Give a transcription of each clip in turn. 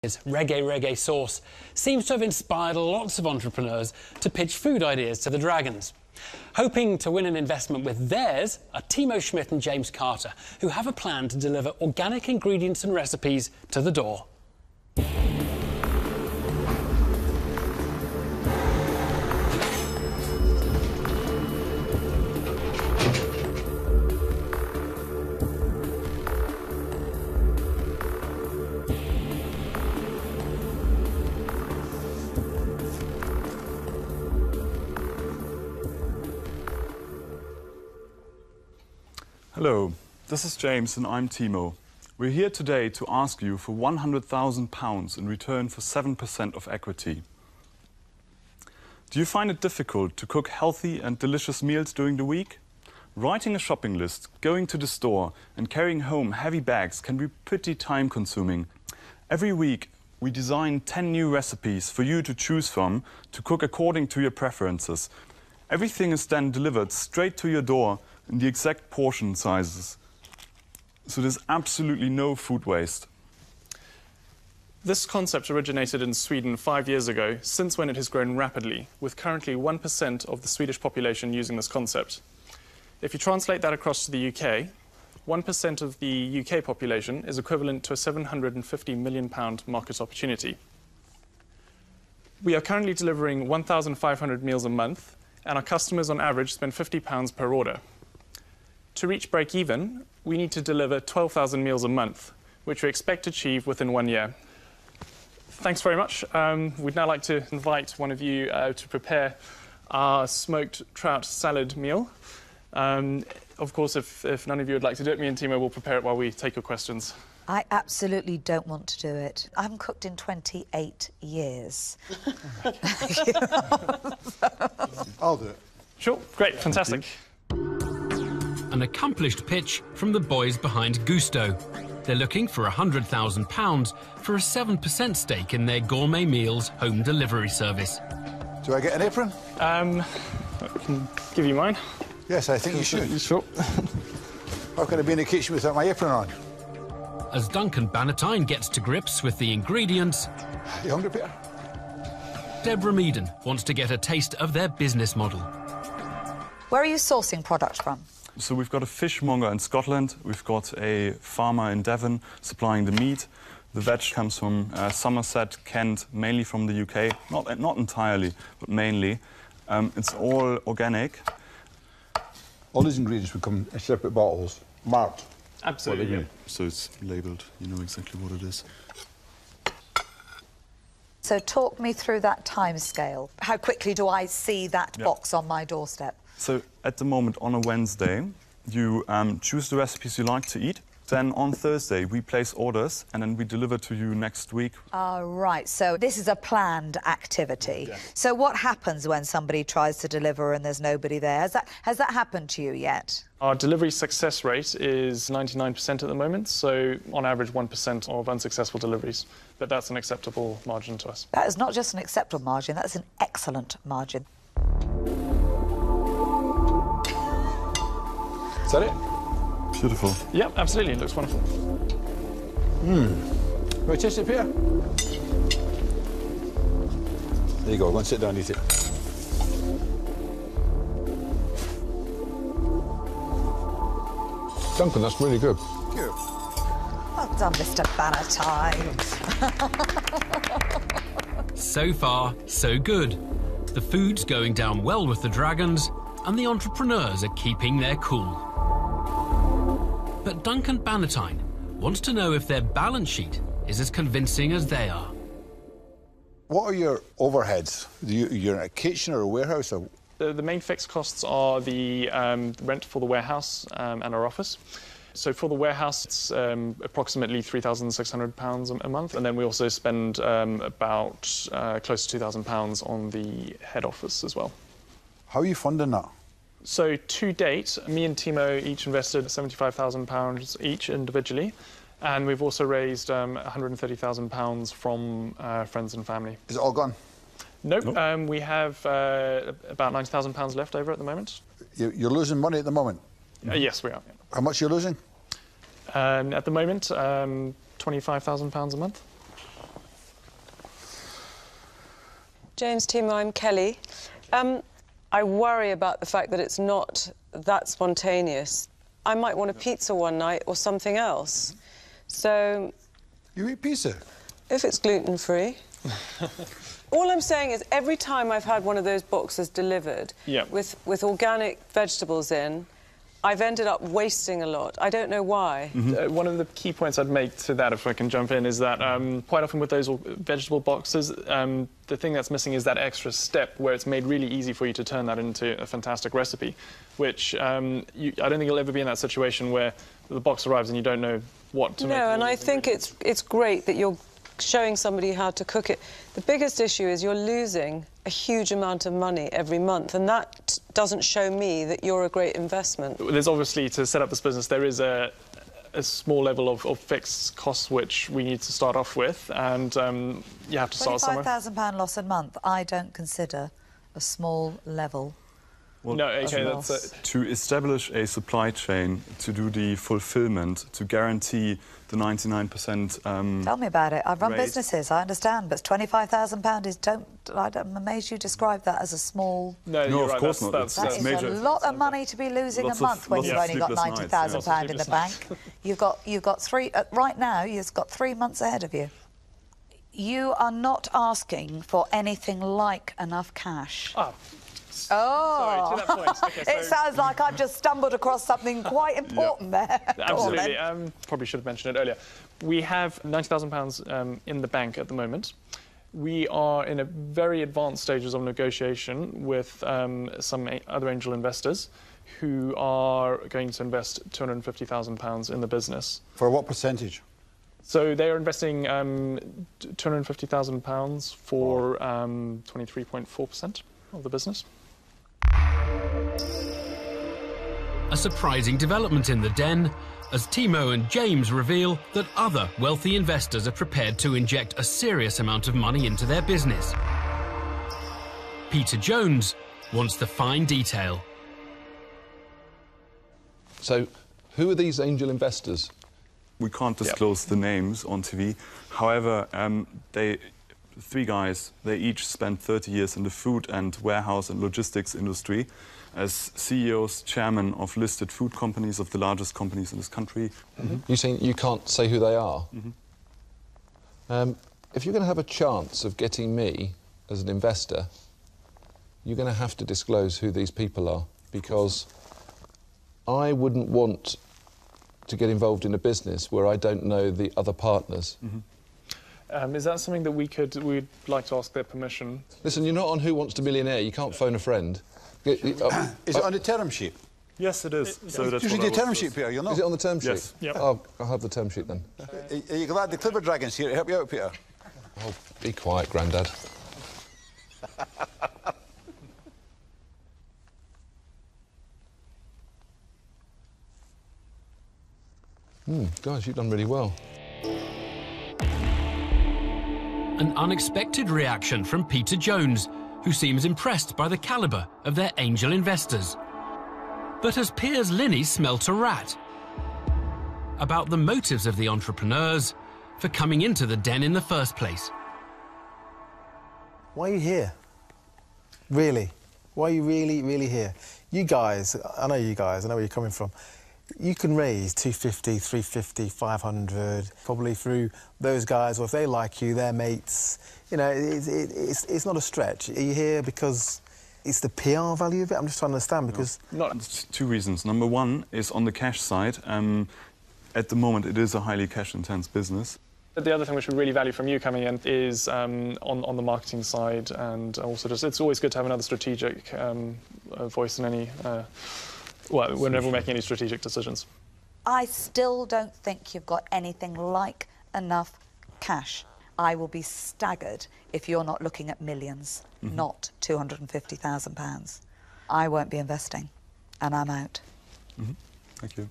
His reggae sauce seems to have inspired lots of entrepreneurs to pitch food ideas to the Dragons. Hoping to win an investment with theirs are Timo Schmidt and James Carter, who have a plan to deliver organic ingredients and recipes to the door. Hello, this is James and I'm Timo. We're here today to ask you for £100,000 in return for 7% of equity. Do you find it difficult to cook healthy and delicious meals during the week? Writing a shopping list, going to the store and carrying home heavy bags can be pretty time-consuming. Every week we design 10 new recipes for you to choose from to cook according to your preferences. Everything is then delivered straight to your door in the exact portion sizes. So there's absolutely no food waste. This concept originated in Sweden 5 years ago, since when it has grown rapidly, with currently 1% of the Swedish population using this concept. If you translate that across to the UK, 1% of the UK population is equivalent to a £750 million market opportunity. We are currently delivering 1,500 meals a month, and our customers on average spend £50 per order. To reach break-even, we need to deliver 12,000 meals a month, which we expect to achieve within 1 year. Thanks very much. We'd now like to invite one of you to prepare our smoked trout salad meal. Of course, if none of you would like to do it, me and Timo will prepare it while we take your questions. I absolutely don't want to do it. I haven't cooked in 28 years. I'll do it. Sure, great, fantastic. An accomplished pitch from the boys behind Gousto. They're looking for £100,000 for a 7% stake in their Gourmet Meals home delivery service. Do I get an apron? I can give you mine. Yes, I think you should. Sure. How can I be in the kitchen without my apron on? As Duncan Bannatyne gets to grips with the ingredients, You hungry, Peter? Deborah Meaden wants to get a taste of their business model. Where are you sourcing product from? So we've got a fishmonger in Scotland, we've got a farmer in Devon supplying the meat. The veg comes from Somerset, Kent, mainly from the UK. Not entirely, but mainly. It's all organic. All these ingredients would come in separate bottles, marked. Absolutely. Yeah. So it's labelled, you know exactly what it is. So talk me through that time scale. How quickly do I see that box on my doorstep? So at the moment, on a Wednesday, you choose the recipes you like to eat. Then on Thursday, we place orders and then we deliver to you next week. Right, so this is a planned activity. Yeah. So what happens when somebody tries to deliver and there's nobody there? Has that happened to you yet? Our delivery success rate is 99% at the moment, so on average 1% of unsuccessful deliveries. But that's an acceptable margin to us. That is not just an acceptable margin, that's an excellent margin. Is that it? Beautiful. Yep, absolutely. It looks wonderful. Can I taste it, Peter? There you go. Go and sit down and eat it. Duncan, that's really good. Thank you. Well done, Mr. Bannatyne. So far, so good. The food's going down well with the Dragons, and the entrepreneurs are keeping their cool. But Duncan Bannatyne wants to know if their balance sheet is as convincing as they are. What are your overheads? You're in a kitchen or a warehouse? Or... The main fixed costs are the rent for the warehouse and our office. So for the warehouse, it's approximately £3,600 a month. And then we also spend about close to £2,000 on the head office as well. How are you funding that? So to date, me and Timo each invested £75,000 each individually. And we've also raised £130,000 from friends and family. Is it all gone? Nope. We have about £90,000 left over at the moment. You're losing money at the moment? Yes, we are. Yeah. How much are you losing? At the moment, £25,000 a month. James, Timo, I'm Kelly. I worry about the fact that it's not that spontaneous. I might want a pizza one night or something else. So... You eat pizza? If it's gluten-free. All I'm saying is every time I've had one of those boxes delivered with organic vegetables in, I've ended up wasting a lot. I don't know why. One of the key points I'd make to that, if I can jump in, is that quite often with those vegetable boxes, the thing that's missing is that extra step where it's made really easy for you to turn that into a fantastic recipe, which I don't think you'll ever be in that situation where the box arrives and you don't know what to make. No, and I think it's great that you're showing somebody how to cook it. The biggest issue is you're losing a huge amount of money every month, and that doesn't show me that you're a great investment. There's obviously, to set up this business, there is a small level of fixed costs which we need to start off with, and you have to start somewhere. £25,000 loss a month, I don't consider a small level. Well, no, okay, that's to establish a supply chain, to do the fulfillment, to guarantee the 99%. Tell me about it. I've run rate. businesses, I understand, but £25,000 is I'm amazed you describe that as a small. No, of right, course not. That is major. a lot of money to be losing a month when you've only got £90,000 in the bank. You've got three right now. You've got 3 months ahead of you. You are not asking for anything like enough cash. Oh. Sorry, to that point. Okay, so... It sounds like I've just stumbled across something quite important there. Absolutely. Probably should have mentioned it earlier. We have £90,000 in the bank at the moment. We are in a very advanced stages of negotiation with some other angel investors who are going to invest £250,000 in the business. For what percentage? So they are investing £250,000 for 23.4% of the business. A surprising development in the den, as Timo and James reveal that other wealthy investors are prepared to inject a serious amount of money into their business. Peter Jones wants the fine detail. So, who are these angel investors? We can't disclose the names on TV. However, three guys, they each spent 30 years in the food and warehouse and logistics industry as CEOs, chairman of listed food companies, of the largest companies in this country. You're saying you can't say who they are? If you're going to have a chance of getting me as an investor, you're going to have to disclose who these people are, because I wouldn't want to get involved in a business where I don't know the other partners. Is that something that we'd like to ask their permission? Listen, you're not on Who Wants to Millionaire. You can't phone a friend. Is it on the term sheet? Yes, it is. So that's usually the term sheet, Peter, you're not? Is it on the term sheet? Yes. Yep. Oh, I'll have the term sheet then. Are you glad the Clever Dragon's here to help you out, Peter? Oh, be quiet, Grandad. Guys, you've done really well. An unexpected reaction from Peter Jones, who seems impressed by the calibre of their angel investors. But has Piers Linney smelt a rat? About the motives of the entrepreneurs for coming into the den in the first place. Why are you here? Really? Why are you really here? You guys, I know you guys, I know where you're coming from. You can raise 250, 350, 500, probably through those guys, or if they like you, their mates. You know, it's not a stretch. Are you here because it's the PR value of it? I'm just trying to understand, because... Two reasons. Number one is on the cash side. At the moment, it is a highly cash-intense business. The other thing which we really value from you coming in is on the marketing side, and also just it's always good to have another strategic voice in any... well, whenever we're making any strategic decisions. I still don't think you've got anything like enough cash. I will be staggered if you're not looking at millions, not £250,000. I won't be investing, and I'm out. Thank you.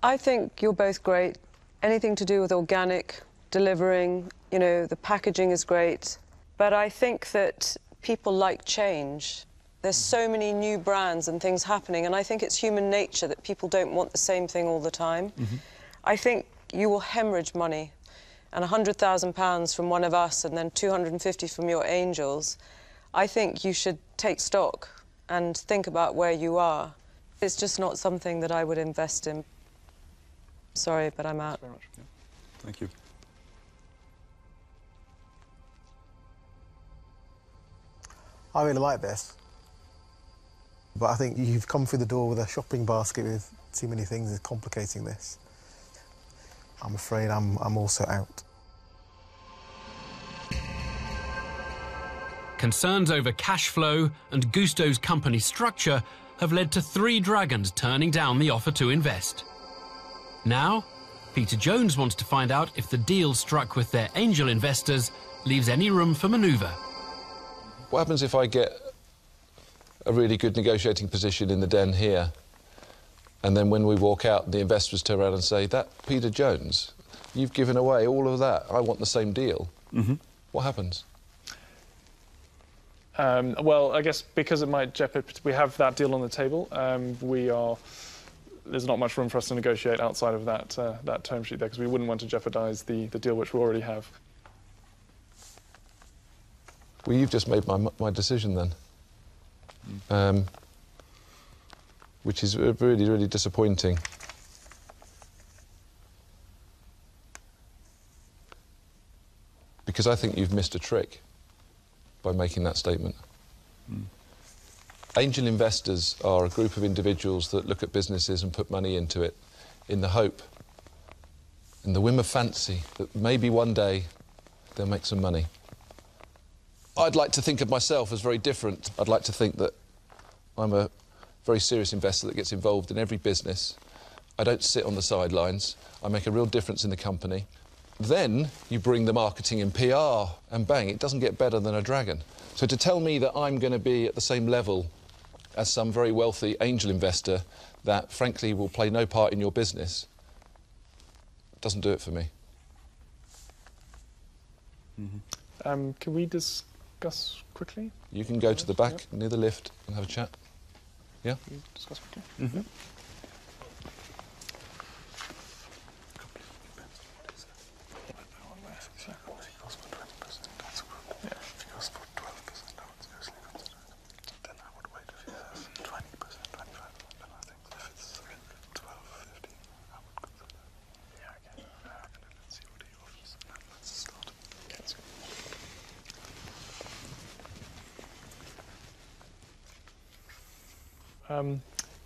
I think you're both great. Anything to do with organic, delivering, you know, the packaging is great. But I think that people like change. There's so many new brands and things happening, and I think it's human nature that people don't want the same thing all the time. I think you will hemorrhage money. and £100,000 from one of us and then 250 from your angels, I think you should take stock and think about where you are. It's just not something that I would invest in. Sorry, but I'm out. Thanks very much. Yeah. Thank you. I really like this. But I think you've come through the door with a shopping basket with too many things complicating this. I'm afraid I'm also out. Concerns over cash flow and Gousto's company structure have led to 3 dragons turning down the offer to invest. Now, Peter Jones wants to find out if the deal struck with their angel investors leaves any room for manoeuvre. What happens if I get a really good negotiating position in the den here, and then when we walk out, the investors turn around and say, that Peter Jones, you've given away all of that, I want the same deal. What happens? Well, I guess because it might jeopardize, we have that deal on the table. There's not much room for us to negotiate outside of that term sheet there, because we wouldn't want to jeopardise the deal which we already have. Well, you've just made my decision then, which is really, really disappointing. Because I think you've missed a trick by making that statement. Angel investors are a group of individuals that look at businesses and put money into it in the hope, in the whim of fancy, that maybe one day they'll make some money. I'd like to think of myself as very different. I'd like to think that I'm a very serious investor that gets involved in every business. I don't sit on the sidelines. I make a real difference in the company. Then you bring the marketing and PR, and bang, it doesn't get better than a dragon. So to tell me that I'm going to be at the same level as some very wealthy angel investor that, frankly, will play no part in your business doesn't do it for me. Can we discuss quickly? You can go to the back near the lift and have a chat. Yeah? Can we discuss quickly?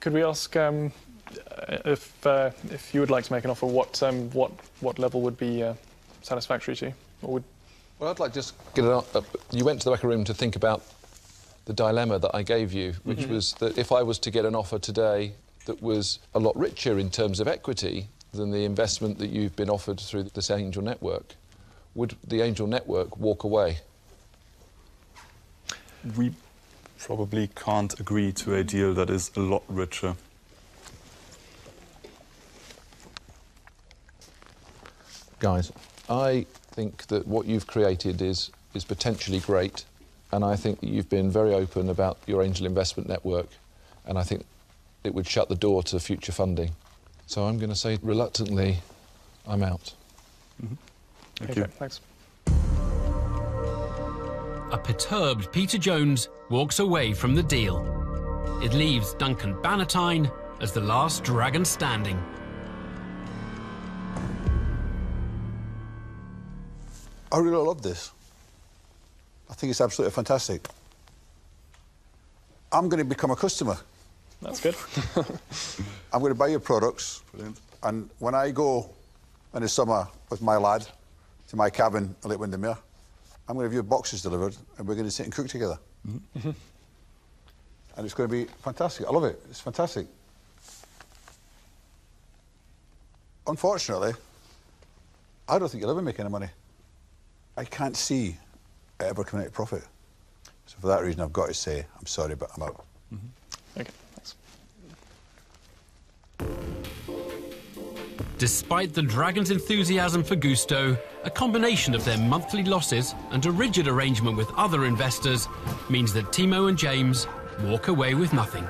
Could we ask if you would like to make an offer, what level would be satisfactory to you? Or would... Well, I'd like to just get it up. You went to the back of the room to think about the dilemma that I gave you, which was that if I was to get an offer today that was a lot richer in terms of equity than the investment that you've been offered through this angel network, would the angel network walk away? We probably can't agree to a deal that is a lot richer. Guys, I think that what you've created is potentially great, and I think that you've been very open about your angel investment network, and I think it would shut the door to future funding. So I'm going to say, reluctantly, I'm out. Thank you. Thanks. A perturbed Peter Jones walks away from the deal. It leaves Duncan Bannatyne as the last dragon standing. I really love this. I think it's absolutely fantastic. I'm going to become a customer. That's good. I'm going to buy your products. Brilliant. And when I go in the summer with my lad to my cabin in Lake Windermere, I'm going to have your boxes delivered and we're going to sit and cook together. And it's going to be fantastic. I love it. It's fantastic. Unfortunately, I don't think you'll ever make any money. I can't see it ever coming out of profit. So for that reason, I've got to say, I'm sorry, but I'm out. Okay, thanks. Despite the Dragons' enthusiasm for Gousto, a combination of their monthly losses and a rigid arrangement with other investors means that Timo and James walk away with nothing.